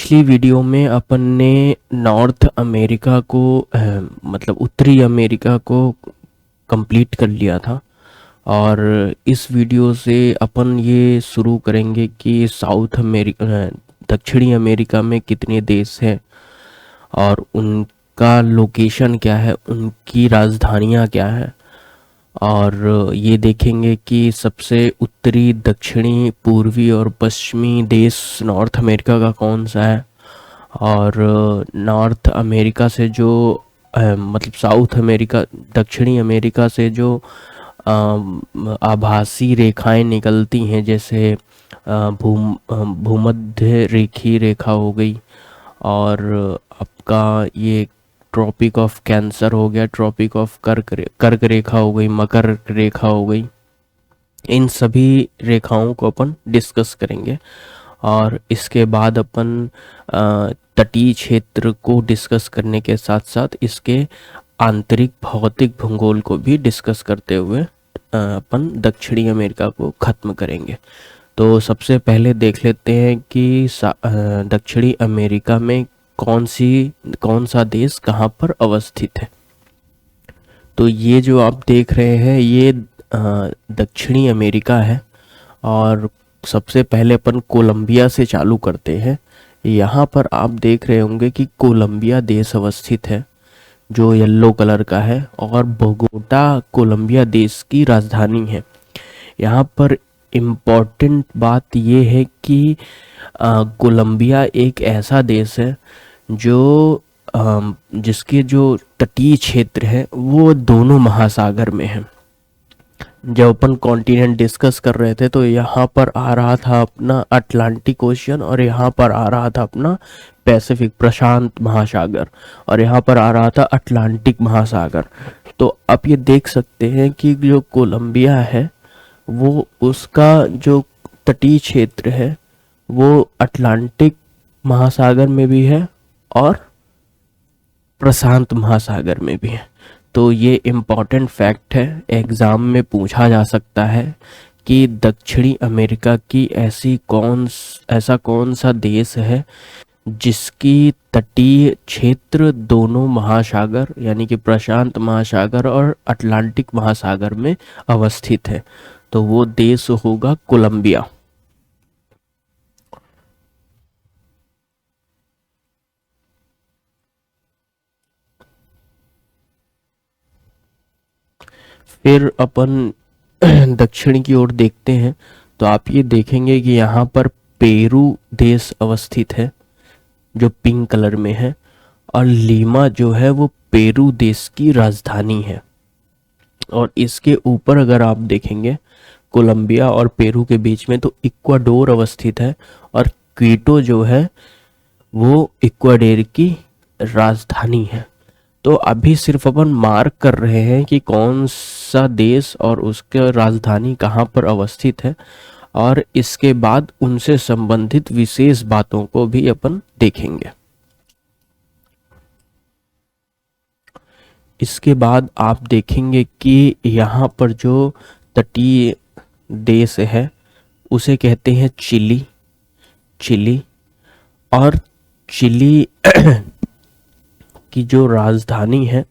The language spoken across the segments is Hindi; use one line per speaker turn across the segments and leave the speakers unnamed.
पिछली वीडियो में अपन ने नॉर्थ अमेरिका को मतलब उत्तरी अमेरिका को कंप्लीट कर लिया था। और इस वीडियो से अपन ये शुरू करेंगे कि साउथ अमेरिका दक्षिणी अमेरिका में कितने देश हैं और उनका लोकेशन क्या है, उनकी राजधानियाँ क्या है। और ये देखेंगे कि सबसे उत्तरी, दक्षिणी, पूर्वी और पश्चिमी देश नॉर्थ अमेरिका का कौन सा है। और नॉर्थ अमेरिका से जो मतलब साउथ अमेरिका, दक्षिणी अमेरिका से जो आभासी रेखाएं निकलती हैं, जैसे भूमध्य रेखीय रेखा हो गई, और आपका ये ट्रॉपिक ऑफ कैंसर हो गया, ट्रॉपिक ऑफ कर्क रेखा हो गई, मकर रेखा हो गई। इन सभी रेखाओं को अपन डिस्कस करेंगे। और इसके बाद अपन तटीय क्षेत्र को डिस्कस करने के साथ साथ इसके आंतरिक भौतिक भूगोल को भी डिस्कस करते हुए अपन दक्षिणी अमेरिका को ख़त्म करेंगे। तो सबसे पहले देख लेते हैं कि दक्षिणी अमेरिका में कौन सा देश कहाँ पर अवस्थित है। तो ये जो आप देख रहे हैं ये दक्षिणी अमेरिका है। और सबसे पहले अपन कोलंबिया से चालू करते हैं। यहाँ पर आप देख रहे होंगे कि कोलंबिया देश अवस्थित है, जो येलो कलर का है, और बोगोटा कोलंबिया देश की राजधानी है। यहाँ पर इम्पॉर्टेंट बात ये है कि कोलंबिया एक ऐसा देश है जो जिसके जो तटीय क्षेत्र है वो दोनों महासागर में है। जब अपन कॉन्टिनेंट डिस्कस कर रहे थे तो यहाँ पर आ रहा था अपना अटलांटिक ओशियन, और यहाँ पर आ रहा था अपना पैसिफिक प्रशांत महासागर, और यहाँ पर आ रहा था अटलांटिक महासागर। तो आप ये देख सकते हैं कि जो कोलंबिया है वो उसका जो तटीय क्षेत्र है वो अटलांटिक महासागर में भी है और प्रशांत महासागर में भी है। तो ये इम्पॉर्टेंट फैक्ट है, एग्ज़ाम में पूछा जा सकता है कि दक्षिणी अमेरिका की ऐसा कौन सा देश है जिसकी तटीय क्षेत्र दोनों महासागर यानी कि प्रशांत महासागर और अटलांटिक महासागर में अवस्थित है। तो वो देश होगा कोलंबिया। फिर अपन दक्षिण की ओर देखते हैं तो आप ये देखेंगे कि यहाँ पर पेरू देश अवस्थित है जो पिंक कलर में है, और लीमा जो है वो पेरू देश की राजधानी है। और इसके ऊपर अगर आप देखेंगे कोलंबिया और पेरू के बीच में तो इक्वाडोर अवस्थित है, और क्विटो जो है वो इक्वाडोर की राजधानी है। तो अभी सिर्फ अपन मार्क कर रहे हैं कि कौन सा देश और उसके राजधानी कहाँ पर अवस्थित है, और इसके बाद उनसे संबंधित विशेष बातों को भी अपन देखेंगे। इसके बाद आप देखेंगे कि यहाँ पर जो तटीय देश है उसे कहते हैं चिली। और चिली की जो राजधानी है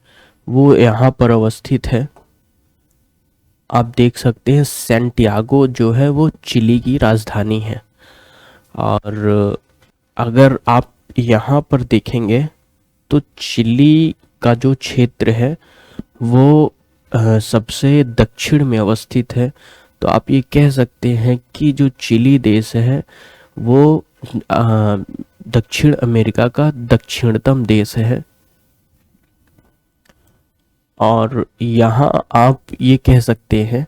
वो यहाँ पर अवस्थित है। आप देख सकते हैं सैंटियागो जो है वो चिली की राजधानी है। और अगर आप यहाँ पर देखेंगे तो चिली का जो क्षेत्र है वो सबसे दक्षिण में अवस्थित है। तो आप ये कह सकते हैं कि जो चिली देश है वो दक्षिण अमेरिका का दक्षिणतम देश है। और यहाँ आप ये कह सकते हैं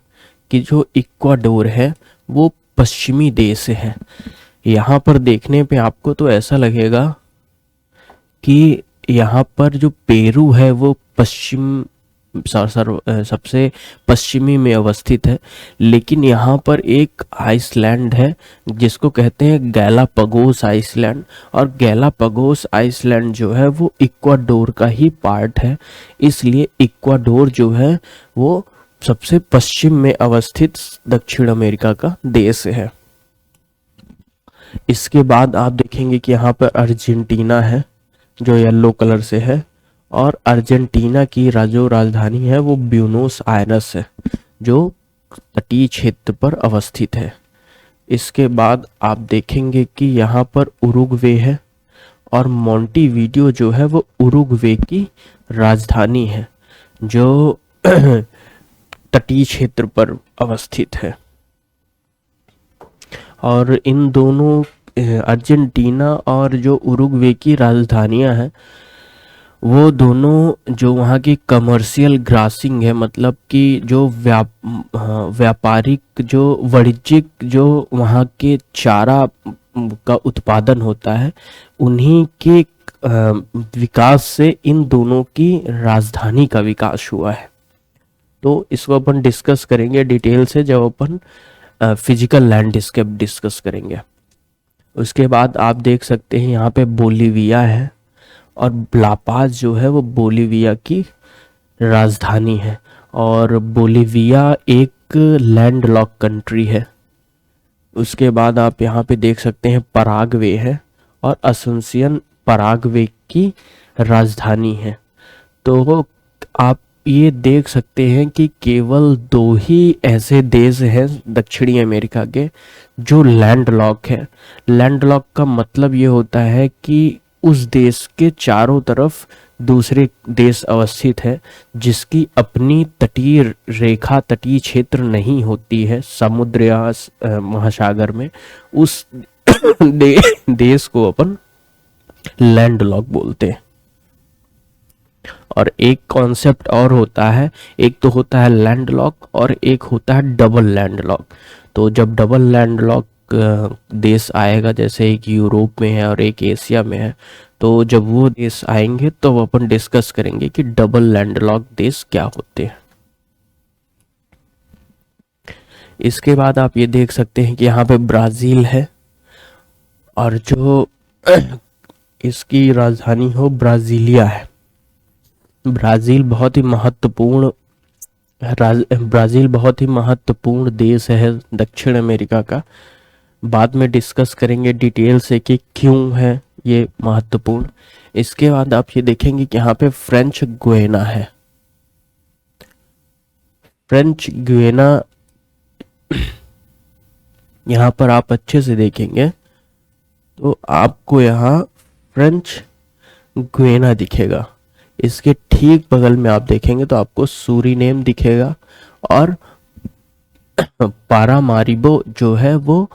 कि जो इक्वाडोर है वो पश्चिमी देश है। यहाँ पर देखने पे आपको तो ऐसा लगेगा कि यहाँ पर जो पेरू है वो सबसे पश्चिमी में अवस्थित है, लेकिन यहाँ पर एक आइसलैंड है जिसको कहते हैं गैलापागोस आइसलैंड। और गैलापागोस आइसलैंड जो है वो इक्वाडोर का ही पार्ट है, इसलिए इक्वाडोर जो है वो सबसे पश्चिम में अवस्थित दक्षिण अमेरिका का देश है। इसके बाद आप देखेंगे कि यहाँ पर अर्जेंटीना है जो येलो कलर से है, और अर्जेंटीना की जो राजधानी है वो ब्यूनोस आयरस है जो तटीय क्षेत्र पर अवस्थित है। इसके बाद आप देखेंगे कि यहाँ पर उरुग्वे है, और मोंटेवीडियो जो है वो उरुग्वे की राजधानी है जो तटीय क्षेत्र पर अवस्थित है। और इन दोनों अर्जेंटीना और जो उरुग्वे की राजधानियां हैं वो दोनों जो वहाँ की कमर्शियल ग्रासिंग है, मतलब कि जो व्यापारिक जो वाणिज्यिक जो वहाँ के चारा का उत्पादन होता है उन्हीं के विकास से इन दोनों की राजधानी का विकास हुआ है। तो इसको अपन डिस्कस करेंगे डिटेल से जब अपन फिजिकल लैंडस्केप डिस्कस करेंगे। उसके बाद आप देख सकते हैं यहाँ पे बोलीविया है, और लापाज जो है वो बोलीविया की राजधानी है, और बोलीविया एक लैंडलॉक कंट्री है। उसके बाद आप यहाँ पे देख सकते हैं पराग्वे है, और असुंसियन पराग्वे की राजधानी है। तो आप ये देख सकते हैं कि केवल 2 ही ऐसे देश हैं दक्षिणी अमेरिका के जो लैंडलॉक है। लैंडलॉक का मतलब ये होता है कि उस देश के चारों तरफ दूसरे देश अवस्थित है जिसकी अपनी तटीय रेखा, तटीय क्षेत्र नहीं होती है समुद्र या महासागर में। उस देश को अपन लैंडलॉक बोलते हैं। और एक कॉन्सेप्ट और होता है, एक तो होता है लैंडलॉक और एक होता है डबल लैंडलॉक। तो जब डबल लैंडलॉक देश आएगा, जैसे एक यूरोप में है और एक एशिया में है, तो जब वो देश आएंगे तो अपन डिस्कस करेंगे कि डबल लैंडलॉक देश क्या होते हैं। इसके बाद आप ये देख सकते हैं कि यहाँ पे ब्राज़ील है, और जो इसकी राजधानी हो ब्राज़ीलिया है। ब्राज़ील बहुत ही महत्वपूर्ण देश है दक्षिण अमेरिका का। बाद में डिस्कस करेंगे डिटेल से कि क्यों है ये महत्वपूर्ण। इसके बाद आप ये देखेंगे कि यहाँ पे फ्रेंच गुयाना है। फ्रेंच गुयाना यहाँ पर आप अच्छे से देखेंगे तो आपको यहाँ फ्रेंच गुयाना दिखेगा। इसके ठीक बगल में आप देखेंगे तो आपको सूरीनेम दिखेगा, और पारामारिबो जो है वो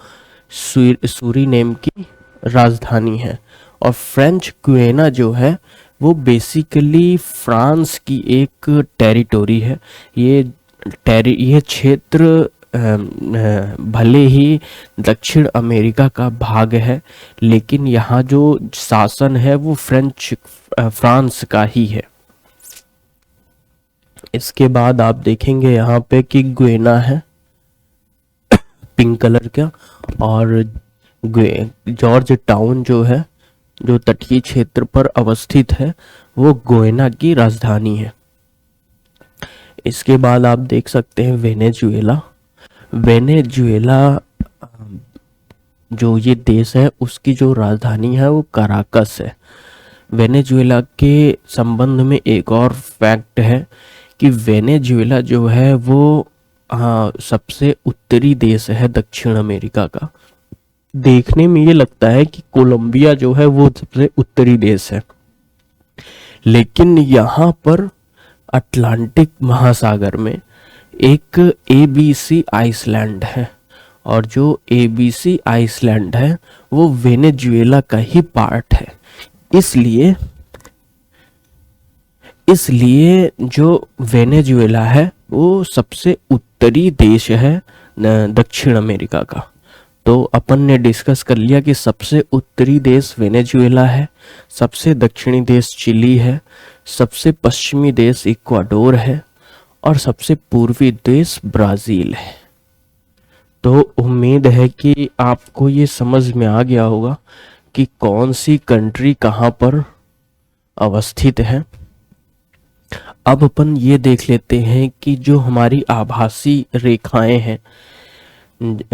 सूरीनेम की राजधानी है। और फ्रेंच गुयाना जो है वो बेसिकली फ्रांस की एक टेरिटोरी है। ये क्षेत्र भले ही दक्षिण अमेरिका का भाग है, लेकिन यहाँ जो शासन है वो फ्रांस का ही है। इसके बाद आप देखेंगे यहाँ पे कि गुयाना है पिंक कलर का, और जॉर्ज टाउन जो है जो तटीय क्षेत्र पर अवस्थित है वो गुयाना की राजधानी है। इसके बाद आप देख सकते हैं वेनेजुएला। वेनेजुएला जो ये देश है उसकी जो राजधानी है वो कराकस है। वेनेजुएला के संबंध में एक और फैक्ट है कि वेनेजुएला जो है वो सबसे उत्तरी देश है दक्षिण अमेरिका का। देखने में ये लगता है कि कोलंबिया जो है वो सबसे उत्तरी देश है, लेकिन यहाँ पर अटलांटिक महासागर में एक ABC आइसलैंड है, और जो ABC आइसलैंड है वो वेनेजुएला का ही पार्ट है। इसलिए जो वेनेजुएला है वो सबसे उत्तरी देश है दक्षिण अमेरिका का। तो अपन ने डिस्कस कर लिया कि सबसे उत्तरी देश वेनेजुएला है, सबसे दक्षिणी देश चिली है, सबसे पश्चिमी देश इक्वाडोर है, और सबसे पूर्वी देश ब्राज़ील है। तो उम्मीद है कि आपको ये समझ में आ गया होगा कि कौन सी कंट्री कहाँ पर अवस्थित है। अब अपन ये देख लेते हैं कि जो हमारी आभासी रेखाएं हैं,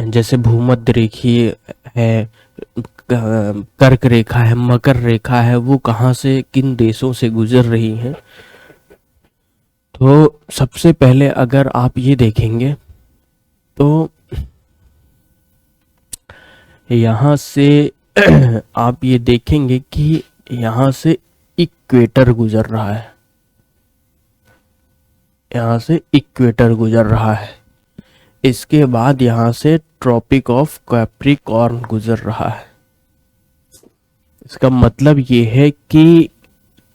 जैसे भूमध्य रेखीय है, कर्क रेखा है, मकर रेखा है, वो कहाँ से, किन देशों से गुजर रही हैं। तो सबसे पहले अगर आप ये देखेंगे तो यहाँ से आप ये देखेंगे कि यहाँ से इक्वेटर गुजर रहा है, यहाँ से इक्वेटर गुजर रहा है। इसके बाद यहाँ से ट्रॉपिक ऑफ कैप्रिकॉर्न गुजर रहा है। इसका मतलब ये है कि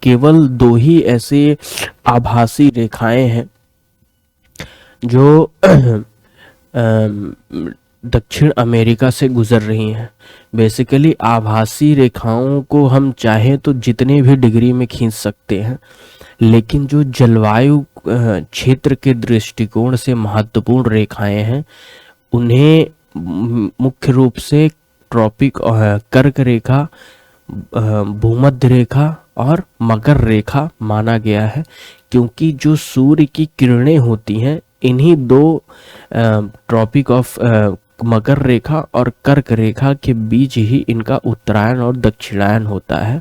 केवल दो ही ऐसे आभासी रेखाएं हैं जो दक्षिण अमेरिका से गुजर रही हैं। बेसिकली आभासी रेखाओं को हम चाहे तो जितने भी डिग्री में खींच सकते हैं, लेकिन जो जलवायु क्षेत्र के दृष्टिकोण से महत्वपूर्ण रेखाएं हैं उन्हें मुख्य रूप से ट्रॉपिक कर्क रेखा, भूमध्य रेखा और मकर रेखा माना गया है, क्योंकि जो सूर्य की किरणें होती हैं इन्हीं दो ट्रॉपिक ऑफ मकर रेखा और कर्क रेखा के बीच ही इनका उत्तरायण और दक्षिणायन होता है।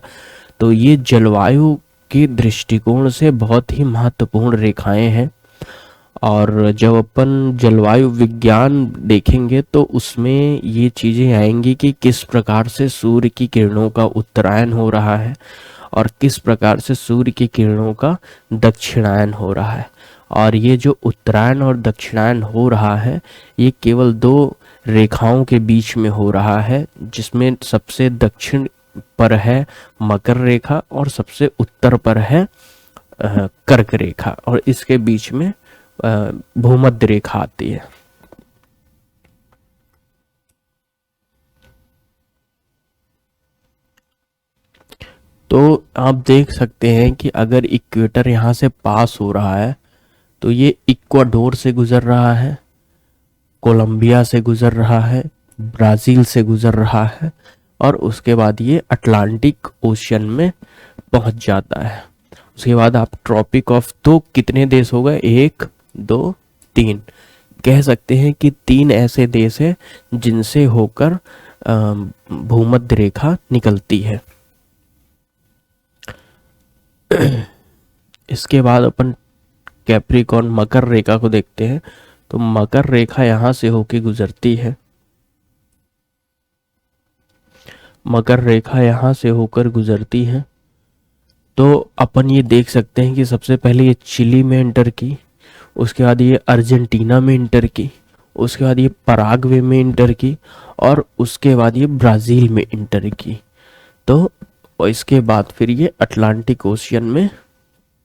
तो ये जलवायु के दृष्टिकोण से बहुत ही महत्वपूर्ण रेखाएं हैं। और जब अपन जलवायु विज्ञान देखेंगे तो उसमें ये चीज़ें आएंगी कि किस प्रकार से सूर्य की किरणों का उत्तरायण हो रहा है और किस प्रकार से सूर्य की किरणों का दक्षिणायन हो रहा है। और ये जो उत्तरायण और दक्षिणायन हो रहा है ये केवल दो रेखाओं के बीच में हो रहा है, जिसमें सबसे दक्षिण पर है मकर रेखा और सबसे उत्तर पर है कर्क रेखा, और इसके बीच में भूमध्य रेखा आती है। तो आप देख सकते हैं कि अगर इक्वेटर यहाँ से पास हो रहा है तो ये इक्वाडोर से गुजर रहा है, कोलंबिया से गुजर रहा है, ब्राज़ील से गुजर रहा है और उसके बाद ये अटलांटिक ओशियन में पहुंच जाता है। उसके बाद आप ट्रॉपिक ऑफ, तो कितने देश हो गए, 1 2 3, कह सकते हैं कि 3 ऐसे देश हैं जिनसे होकर भूमध्य रेखा निकलती है। इसके बाद अपन कैप्रिकॉर्न मकर रेखा को देखते हैं। तो मकर रेखा यहाँ से होके गुजरती है, मकर रेखा यहाँ से होकर गुजरती है। तो अपन ये देख सकते हैं कि सबसे पहले ये चिली में एंटर की, उसके बाद ये अर्जेंटीना में एंटर की, उसके बाद ये पराग्वे में एंटर की और उसके बाद ये ब्राज़ील में एंटर की। तो इसके बाद फिर ये अटलांटिक ओशियन में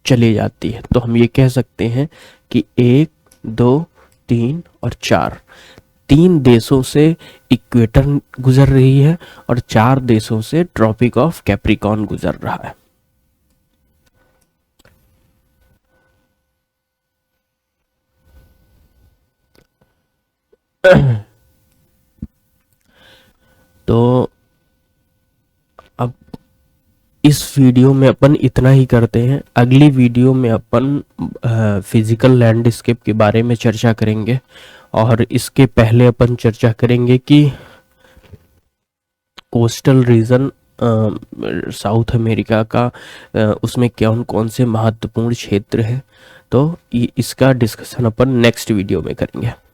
चली जाती है। तो हम ये कह सकते हैं कि 1 2 3 और 4, 3 देशों से इक्वेटर गुजर रही है और 4 देशों से ट्रॉपिक ऑफ कैप्रिकॉर्न गुजर रहा है। तो अब इस वीडियो में अपन इतना ही करते हैं। अगली वीडियो में अपन फिजिकल लैंडस्केप के बारे में चर्चा करेंगे और इसके पहले अपन चर्चा करेंगे कि कोस्टल रीजन साउथ अमेरिका का उसमें कौन कौन से महत्वपूर्ण क्षेत्र हैं। तो इसका डिस्कशन अपन नेक्स्ट वीडियो में करेंगे।